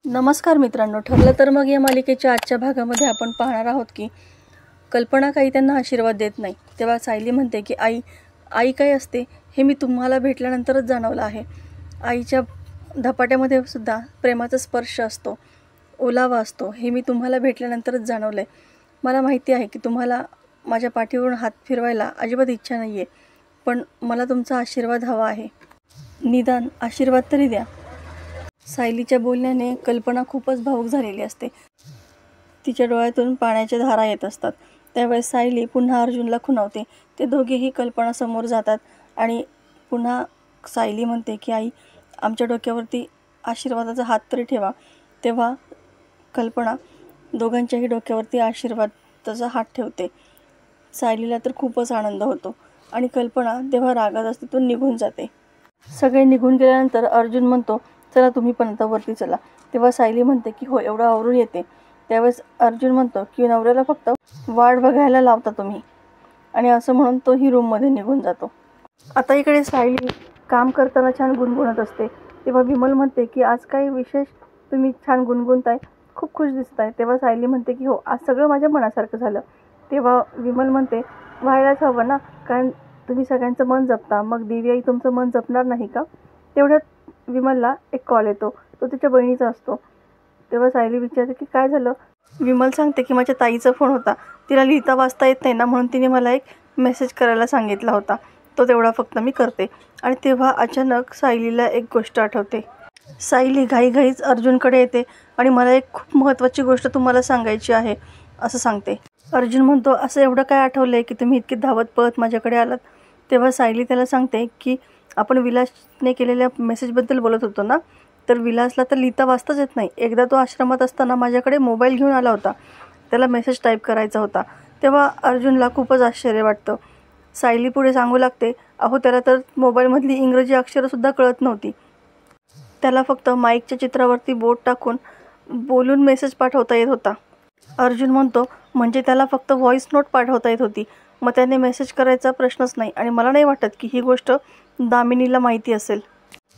नमस्कार मित्रांनो, ठरलं तर मग या मालिकेच्या आजच्या भागामध्ये आपण पाहणार आहोत की कल्पना काही त्यांना आशीर्वाद देत नाही. तेव्हा सायली म्हणते की आई काय असते हे मी तुम्हाला भेटल्यानंतरच जाणवलं आहे. आईच्या धपाट्यामध्ये सुद्धा प्रेमाचा स्पर्श असतो, ओलावा असतो, हे मी तुम्हाला भेटल्यानंतरच जाणवलं आहे. मला माहिती आहे की तुम्हाला माझ्या पाठीवरून हात फिरवायला अजिबात इच्छा नाही आहे, पण मला तुमचा आशीर्वाद हवा आहे. निदान आशीर्वाद तरी द्या. सायलीच्या बोलण्याने कल्पना खूपच भावूक झालेली असते. तिच्या डोळ्यातून पाण्याच्या धारा येत असतात. त्यावेळेस सायली पुन्हा अर्जुनला खुणावते. ते दोघेही कल्पनासमोर जातात आणि पुन्हा सायली म्हणते की आई, आमच्या डोक्यावरती आशीर्वादाचा हात तरी ठेवा. तेव्हा कल्पना दोघांच्याही डोक्यावरती आशीर्वादाचा हात ठेवते. सायलीला तर खूपच आनंद होतो आणि कल्पना तेव्हा रागात तिथून निघून जाते. सगळे निघून गेल्यानंतर अर्जुन म्हणतो, चला तुम्ही पण आता वरती चला. तेव्हा सायली म्हणते की हो, एवढं आवरून येते. त्यावेळेस अर्जुन म्हणतो की नवऱ्याला फक्त वाट बघायला लावता तुम्ही, आणि असं म्हणून तोही रूममध्ये निघून जातो. आता इकडे सायली काम करताना छान गुणगुणत असते. तेव्हा विमल म्हणते की आज काही विशेष, तुम्ही छान गुणगुणताय, खूप खुश दिसताय. तेव्हा सायली म्हणते की हो, आज सगळं माझ्या मनासारखं झालं. तेव्हा विमल म्हणते, व्हायलाच हवं ना, कारण तुम्ही सगळ्यांचं मन जपता, मग देवी आई तुमचं मन जपणार नाही का? तेवढ्यात विमलला एक कॉल येतो. तो तिच्या बहिणीचा असतो. तेव्हा सायली विचारते की काय झालं? विमल सांगते की माझ्या ताईचा फोन होता, तिला लिहिता वाचता येत नाही ना, म्हणून तिने मला एक मेसेज करायला सांगितला होता, तो तेवढा फक्त मी करते. आणि तेव्हा अचानक सायलीला एक गोष्ट आठवते. सायली घाईघाईच अर्जुनकडे येते आणि मला एक खूप महत्त्वाची गोष्ट तुम्हाला सांगायची आहे असं सांगते. अर्जुन म्हणतो, असं एवढं काय आठवलं आहे की तुम्ही इतकी धावत पळत माझ्याकडे आलात? तेव्हा सायली त्याला सांगते की आपण विलासने केलेल्या मेसेजबद्दल बोलत होतो ना, तर विलासला तर लिहिता वाचताच येत नाही. एकदा तो आश्रमात असताना माझ्याकडे मोबाईल घेऊन आला होता, त्याला मेसेज टाईप करायचा होता. तेव्हा अर्जुनला खूपच आश्चर्य वाटतं. सायली पुढे सांगू लागते, अहो त्याला तर मोबाईलमधली इंग्रजी अक्षरंसुद्धा कळत नव्हती. त्याला फक्त माईकच्या चित्रावरती बोट टाकून बोलून मेसेज पाठवता येत होता. अर्जुन म्हणतो, म्हणजे त्याला फक्त व्हॉईस नोट पाठवता येत होती, मग त्याने मेसेज करायचा प्रश्नच नाही. आणि मला नाही वाटत की ही गोष्ट दामिनीला माहिती असेल.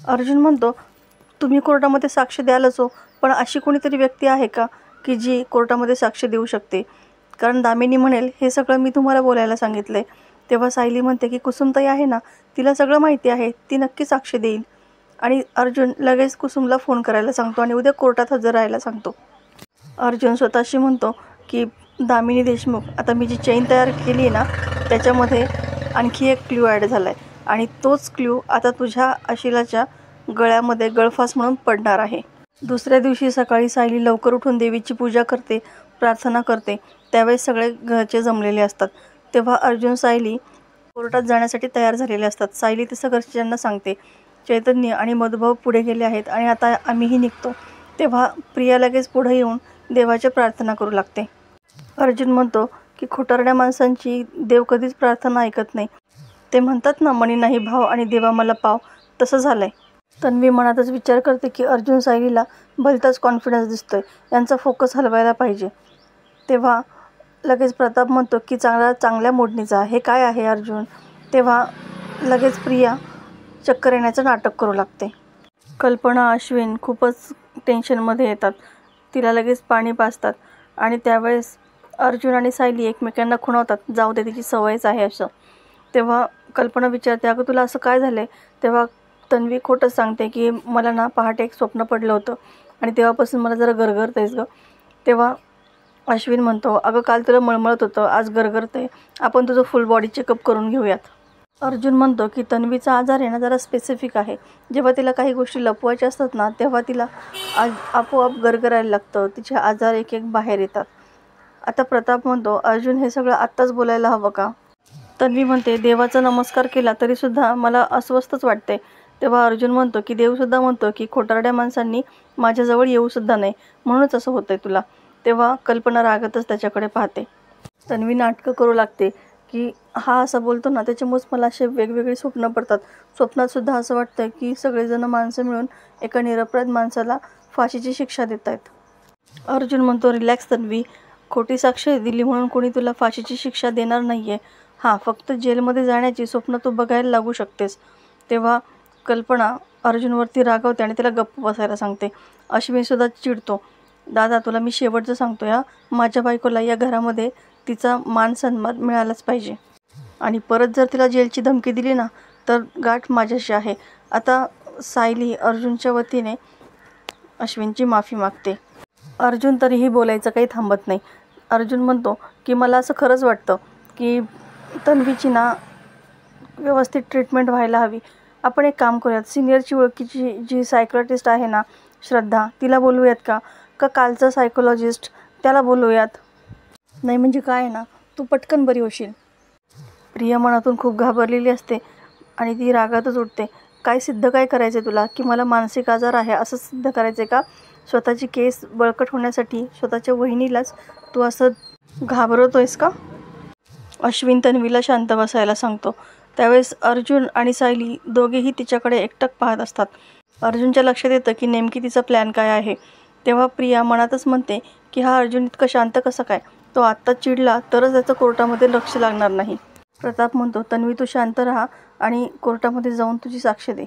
अर्जुन म्हणतो, तुम्ही कोर्टामध्ये साक्ष द्यालच हो, पण अशी कोणीतरी व्यक्ती आहे का की जी कोर्टामध्ये साक्ष देऊ शकते? कारण दामिनी म्हणेल हे सगळं मी तुम्हाला बोलायला सांगितलं आहे. तेव्हा सायली म्हणते की कुसुमताई आहे ना, तिला सगळं माहिती आहे, ती नक्की साक्ष देईल. आणि अर्जुन लगेच कुसुमला फोन करायला सांगतो आणि उद्या कोर्टात हजर राहायला सांगतो. अर्जुन स्वतःशी म्हणतो की दामिनी देशमुख, आता मी जी चेन तयार केली आहे ना, त्याच्यामध्ये आणखी एक क्ल्यू ॲड झाला आहे आणि तोच क्ल्यू आता तुझ्या अशिलाच्या गळ्यामध्ये गळफास म्हणून पडणार आहे. दुसऱ्या दिवशी सकाळी सायली लवकर उठून देवीची पूजा करते, प्रार्थना करते. त्यावेळेस सगळे घरचे जमलेले असतात. तेव्हा अर्जुन सायली कोर्टात जाण्यासाठी तयार झालेले असतात. सायली तसं घरच्यांना सांगते. चैतन्य आणि मधुभाऊ पुढे गेले आहेत आणि आता आम्हीही निघतो. तेव्हा प्रिया लगेच पुढे येऊन देवाची प्रार्थना करू लागते. अर्जुन म्हणतो की खोटारड्या माणसांची देव कधीच प्रार्थना ऐकत नाही. ते म्हणतात ना, मनी नाही भाव आणि देवा मला पाव, तसं झालंय. तन्वी मनातच विचार करते की अर्जुन सायलीला भलताच कॉन्फिडन्स दिसतोय, यांचा फोकस हलवायला पाहिजे. तेव्हा लगेच प्रताप म्हणतो की चांगल्या मोडणीचा हे काय आहे अर्जुन? तेव्हा लगेच प्रिया चक्कर येण्याचं नाटक करू लागते. कल्पना, अश्विन खूपच टेन्शनमध्ये येतात. तिला लगेच पाणी पाजतात आणि त्यावेळेस अर्जुन आणि सायली एकमेकांना खुणावतात, जाऊ दे तिची सवयच आहे असं. तेव्हा कल्पना विचारते, अगं तुला असं काय झालं आहे? तेव्हा तन्वी खोटंच सांगते की मला ना पहाटे एक स्वप्न पडलं होतं आणि तेव्हापासून मला जरा गरगरतंयच गं. तेव्हा अश्विन म्हणतो, अगं काल तुला मळमळत होतं, आज गरगरतंय, आपण तुझं फुल बॉडी चेकअप करून घेऊयात. अर्जुन म्हणतो की तन्वीचा आजार आहे ना जरा स्पेसिफिक आहे. जेव्हा तिला काही गोष्टी लपवायच्या असतात ना, तेव्हा तिला आपोआप गरगरायला लागतं, तिचे आजार एक एक बाहेर येतात. आता प्रताप म्हणतो, अर्जुन हे सगळं आत्ताच बोलायला हवं का? तन्वी म्हणते, देवाचा नमस्कार केला तरीसुद्धा मला अस्वस्थच वाटते. तेव्हा अर्जुन म्हणतो की देवसुद्धा म्हणतो की खोटारड्या माणसांनी माझ्याजवळ येऊसुद्धा नाही, म्हणूनच असं होतंय तुला. तेव्हा कल्पना रागातच त्याच्याकडे पाहते. तन्वी नाटकं करू लागते की हा असं बोलतो ना, त्याच्यामुळेच मला असे वेगवेगळी स्वप्न पडतात. स्वप्नातसुद्धा असं वाटतं की सगळेजण माणसं मिळून एका निरपराध माणसाला फाशीची शिक्षा देत आहेत. अर्जुन म्हणतो, रिलॅक्स तन्वी, खोटी साक्ष दिली म्हणून कोणी तुला फाशीची शिक्षा देणार नाही आहे. हां, फक्त जेलमध्ये जाण्याची स्वप्न तू बघायला लागू शकतेस. तेव्हा कल्पना अर्जुनवरती रागावते आणि त्याला गप्प बसायला सांगते. अश्विनसुद्धा चिडतो. दादा तुला मी शेवटचं सांगतो या, माझ्या बायकोला या घरामध्ये तिचा मान सन्मान मिळालाच पाहिजे आणि परत जर तिला जेलची धमकी दिली ना तर गाठ माझ्याशी आहे. आता सायली अर्जुनच्या वतीने अश्विनची माफी मागते. अर्जुन तरीही बोलायचं काही थांबत नाही. अर्जुन म्हणतो की मला असं खरंच वाटतं की तन्वीची ना व्यवस्थित ट्रीटमेंट व्हायला हवी. आपण एक काम करूयात, सिनियरची ओळखीची जी सायकॉलॉजिस्ट आहे ना श्रद्धा, तिला बोलवूयात का कालचा सायकोलॉजिस्ट त्याला बोलवूयात? नाही म्हणजे काय आहे ना, तू पटकन बरी होशील. प्रिया मनातून खूप घाबरलेली असते आणि ती रागातच उठते. काय सिद्ध काय करायचं आहे तुला, की मला मानसिक आजार आहे असं सिद्ध करायचं आहे का? स्वतःची केस बळकट होण्यासाठी स्वतःच्या वहिनीलाच तू असं घाबरवतोयस का? अश्विन तन्वीला शांत बसायला सांगतो. त्यावेळेस अर्जुन आणि सायली दोघेही तिच्याकडे एकटक पाहत असतात. अर्जुनच्या लक्षात येतं की नेमकी तिचा प्लॅन काय आहे. तेव्हा प्रिया मनातच म्हणते की हा अर्जुन इतका शांत कसा काय, तो आत्ता चिडला तरच त्याचं कोर्टामध्ये लक्ष लागणार नाही. प्रताप म्हणतो तन्वी तू शांत राहा आणि कोर्टामध्ये जाऊन तुझी साक्ष दे.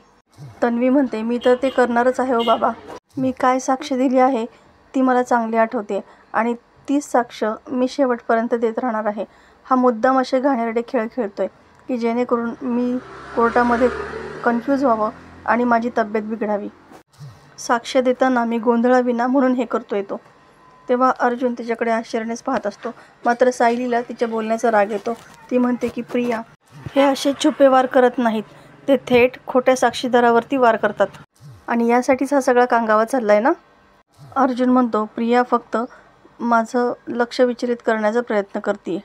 तन्वी म्हणते मी तर ते करणारच आहे हो बाबा. मी काय साक्ष दिली आहे ती मला चांगली आठवते आणि तीच साक्ष मी शेवटपर्यंत देत राहणार आहे. हा मुद्दाम असे घाणेरडे खेळ खेळतोय की जेणेकरून मी कोर्टामध्ये कन्फ्यूज व्हावं आणि माझी तब्येत बिघडावी. साक्ष देताना मी गोंधळावी ना म्हणून हे करतोय तो. तेव्हा अर्जुन तिच्याकडे आश्चर्यानेच पाहत असतो. मात्र सायलीला तिच्या बोलण्याचा राग येतो. ती म्हणते की प्रिया हे असे छुपे वार करत नाहीत, ते थेट खोट्या साक्षीदारावरती वार करतात आणि यासाठीच हा सगळा कांगावा चाललाय ना. अर्जुन म्हणतो प्रिया फक्त माझं लक्ष विचलित करण्याचा प्रयत्न करते,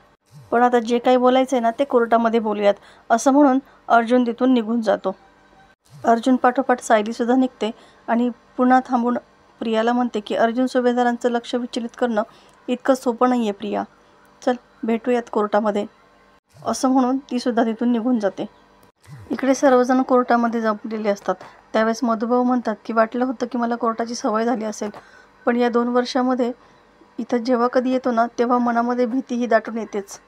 पण आता जे काही बोलायचं आहे ना ते कोर्टामध्ये बोलूयात असं म्हणून अर्जुन तिथून निघून जातो. अर्जुन पाठोपाठ सायलीसुद्धा निघते आणि पुन्हा थांबून प्रियाला म्हणते की अर्जुन सुभेदारांचं लक्ष विचलित करणं इतकं सोपं नाही आहे प्रिया, चल भेटूयात कोर्टामध्ये असं म्हणून तीसुद्धा तिथून निघून जाते. इकडे सर्वजण कोर्टामध्ये जमलेले असतात. त्यावेळेस मधुभाऊ म्हणतात की वाटलं होतं की मला कोर्टाची सवय झाली असेल, पण या 2 वर्षामध्ये इथं जेव्हा कधी येतो ना तेव्हा मनामध्ये भीतीही दाटून येतेच.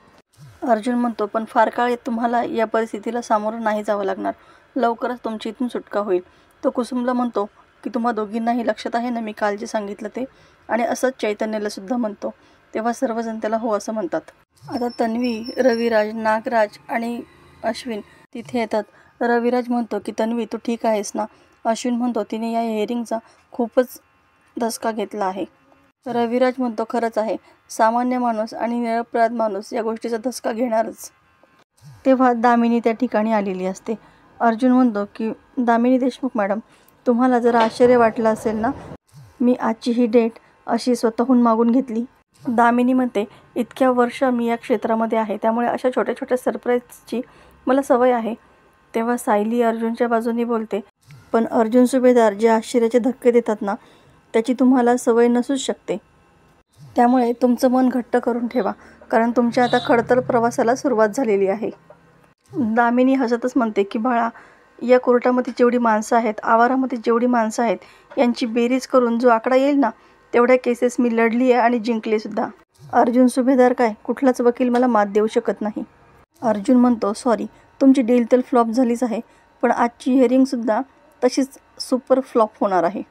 अर्जुन म्हणतो पण फार काळ तुम्हाला या परिस्थितीला सामोरं नाही जावं लागणार, लवकरच तुमची इथून सुटका होईल. तो कुसुमला म्हणतो की तुम्हा दोघींनाही लक्षात आहे ना मी काल जे सांगितलं ते, आणि असंच चैतन्याला सुद्धा म्हणतो. तेव्हा सर्वजण त्याला हो असं म्हणतात. आता तन्वी, रविराज, नागराज आणि अश्विन तिथे येतात. रविराज म्हणतो की तन्वी तू ठीक आहेस ना? अश्विन म्हणतो तिने या हिअरिंगचा खूपच धसका घेतला आहे. रविराज म्हणतो खरंच आहे, सामान्य माणूस आणि निरपराध माणूस या गोष्टीचा धसका घेणारच. तेव्हा दामिनी त्या ठिकाणी आलेली असते. अर्जुन म्हणतो की दामिनी देशमुख मॅडम, तुम्हाला जरा आश्चर्य वाटलं असेल ना, मी आजची ही डेट अशी स्वतःहून मागून घेतली. दामिनी म्हणते इतक्या वर्ष मी या क्षेत्रामध्ये आहे त्यामुळे अशा छोट्या छोट्या सरप्राईजची मला सवय आहे. तेव्हा सायली अर्जुनच्या बाजूने बोलते पण अर्जुन सुभेदार जे आश्चर्याचे धक्के देतात ना त्याची तुम्हाला सवय नसूच शकते. त्यामुळे तुमचं मन घट्ट करून ठेवा, कारण तुमच्या आता खडतर प्रवासाला सुरुवात झालेली आहे. दामिनी हसतच म्हणते की बाळा, या कोर्टामध्ये जेवढी माणसं आहेत, आवारामध्ये जेवढी माणसं आहेत यांची बेरीज करून जो आकडा येईल ना तेवढ्या केसेस मी लढली आहे आणि जिंकले सुद्धा. अर्जुन सुभेदार काय, कुठलाच वकील मला मात देऊ शकत नाही. अर्जुन म्हणतो सॉरी, तुमची डील तर फ्लॉप झालीच आहे, पण आजची हिअरिंगसुद्धा तशीच सुपर फ्लॉप होणार आहे.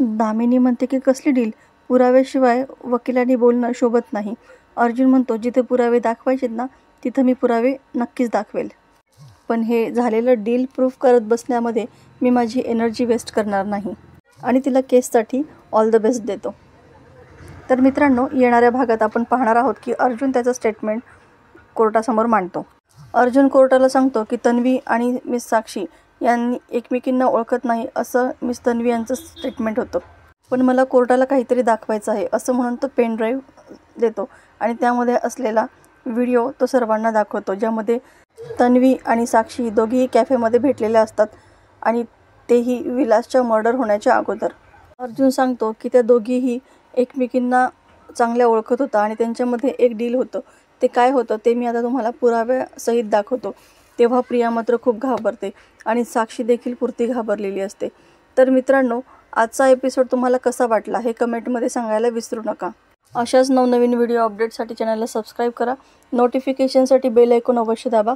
दामिनी म्हणते की कसली डील, पुराव्याशिवाय वकिलांनी बोलणं शोभत नाही. अर्जुन म्हणतो जिथे पुरावे दाखवायचेत ना तिथं मी पुरावे नक्कीच दाखवेल, पण हे झालेलं डील प्रूफ करत बसण्यामध्ये मी माझी एनर्जी वेस्ट करणार नाही आणि तिला केससाठी ऑल द बेस्ट देतो. तर मित्रांनो, येणाऱ्या भागात आपण पाहणार आहोत की अर्जुन त्याचं स्टेटमेंट कोर्टासमोर मांडतो. अर्जुन कोर्टाला सांगतो की तन्वी आणि मिस साक्षी यांनी एकमेकींना ओळखत नाही असं मिस तन्वी यांचं स्टेटमेंट होतं, पण मला कोर्टाला काहीतरी दाखवायचं आहे असं म्हणून तो पेन ड्राईव्ह देतो आणि त्यामध्ये असलेला व्हिडिओ तो सर्वांना दाखवतो, ज्यामध्ये तन्वी आणि साक्षी दोघीही कॅफेमध्ये भेटलेल्या असतात आणि तेही विलासच्या मर्डर होण्याच्या अगोदर. अर्जुन सांगतो की त्या दोघीही एकमेकींना चांगल्या ओळखत होता आणि त्यांच्यामध्ये एक डील होतं. ते काय होतं ते मी आता तुम्हाला पुराव्यासहित दाखवतो. तेव्हा प्रिया मात्र खूप घाबरते आणि साक्षी देखील पुरती घाबरलेली असते. तर मित्रांनो, आजचा एपिसोड तुम्हाला कसा वाटला हे कमेंटमध्ये सांगायला विसरू नका. अशाच नवनवीन व्हिडिओ अपडेटसाठी चॅनलला सबस्क्राईब करा. नोटिफिकेशनसाठी बेल आयकॉन अवश्य दाबा.